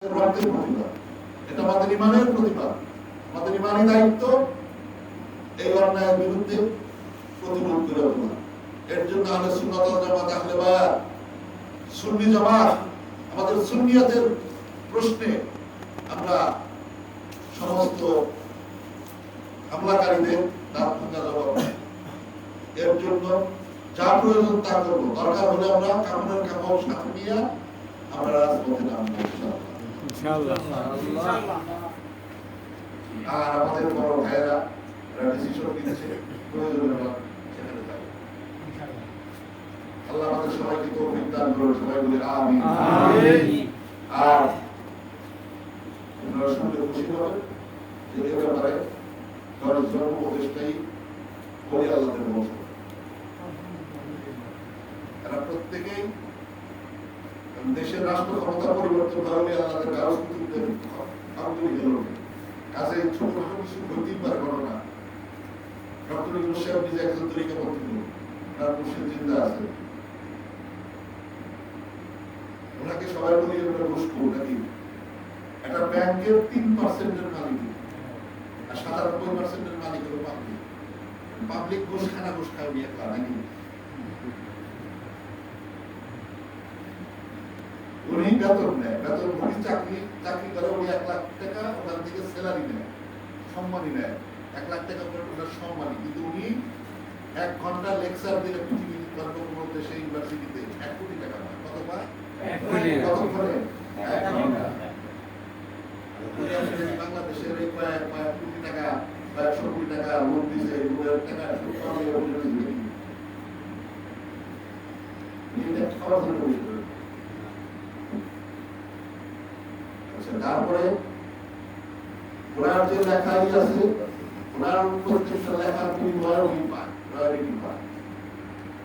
রক্তের প্রতিবাদ, এটা আমাদের ইমানের প্রতিবাদ, আমাদের ইমানি দায়িত্ব এই অন্যায়ের বিরুদ্ধে প্রতিরোধ করে তোলা। এর জন্য আহলে সুন্নাত ওয়াল জামাত, আহলে বায়াত, সুন্নি জামাত, আমাদের সুন্নিয়াতের প্রশ্নে আমরা সমস্ত হামলাকারীদের দাঁত ভাঙা জবাব, এর জন্য যা প্রয়োজন তা করবো। দরকার হলে আমরা কামড়ের কাপড় সাথে নিয়ে আমরা রাজপথে নামবো ইনশাআল্লাহ। আর আমাদের বড় ভাইয়েরা ডিসিশন নিয়েছে, প্রয়োজন সেখানে যাবে। আল্লাহ আমাদের সবাইকে তৌফিক দান করুন, সবাই বলে আমিন। আর আপনারা শুনলে খুশি হবেন যে এ ব্যাপারে ধরেন জন্ম উপদেশটাই বলি আল্লাহদের বংশ। এরা প্রত্যেকেই দেশের রাষ্ট্র ক্ষমতা পরিবর্তন হলে আল্লাহদের কারো কাজে ছোট ছোট কিছু হইতেই পারে ঘটনা। ডক্টর ইউনূস সাহেব নিজে একজন তরিকাপন্থী লোক, তার মুর্শিদ জিন্দা আছে, ওনাকে সবাই বলি ওটা ঘুষখোর নাকি। একটা ব্যাংকের 3% মালিক আর 97% মালিক হলো পাবলিক। পাবলিক ঘুষ খানা ঘুষ খায় নিয়ে একলা নাকি। উনি বেতন নেয়, বেতন উনি চাকরি করে, উনি 1 লাখ টাকা ওখান থেকে স্যালারি নেয়, সম্মানী নেয়, 1 লাখ টাকা ওনার সম্মানী। কিন্তু উনি 1 ঘন্টা লেকচার দিলে পৃথিবীর কোনো দেশে ইউনিভার্সিটিতে 1 কোটি টাকা পায়। কত পায়? 1 কোটি। কতক্ষণে? 1 ঘন্টা। বাংলাদেশের এই কয়েক কোটি টাকা, 100 কোটি টাকা লোন দিছে, লোনের টাকা সুদ পাবে তারপরে ওনার যে লেখাই আছে, ওনার প্রত্যেকটা লেখার বিনিময়ে উনি পায়, রয়্যালিটি পায়।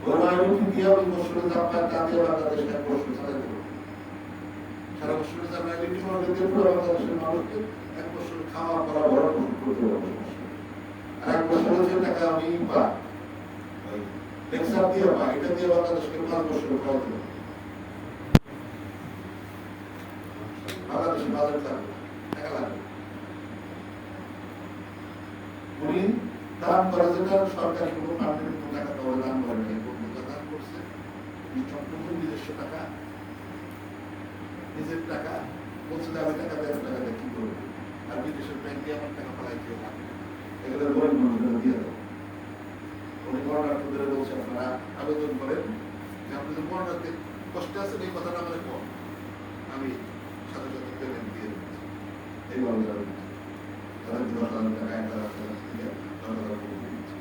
ওই রয়্যালিটি দিয়ে ওই বছরে যা পায় তা দিয়ে বাংলাদেশ 1 বছর চালাতে পারে। সারা বছরে যা রয়্যালিটি পাবে দিয়ে পুরো বাংলাদেশের মানুষকে 1 বছর খাওয়া পড়া ভরণ করতে পারবে। আর 1 বছরে যে টাকা আমি পাই, লেকচার দিয়ে পাই, এটা দিয়ে বাংলাদেশকে 5 বছর খাওয়াতে পারবে। বাংলাদেশের বাজার লাগবে, টাকা লাগবে। উনি দান করে, যেটা সরকারি কোনো ফান্ডের কোনো টাকা পাওয়া দান করে নাই, দান করছে সম্পূর্ণ নিজস্ব টাকা, নিজের টাকা। বলছে যে আমি টাকা দেড় টাকা দিয়ে কি করবো, আর বিদেশের ব্যাংকে আমার টাকা পালাই দিয়ে লাগবে, এগুলো গরিব মানুষেরা দিয়ে দেবো। উনি বর্ণার্থীদের বলছে আপনারা আবেদন করেন যে আপনি যে বর্ণার্থী কষ্টে আছেন এই কথাটা আমাদের কম, আমি সাথে সাথে পেমেন্ট দিয়ে দিচ্ছি। এইভাবে তাদের 10,000 টাকা 1,000 টাকা দিয়ে 10,000 টাকা দিচ্ছি।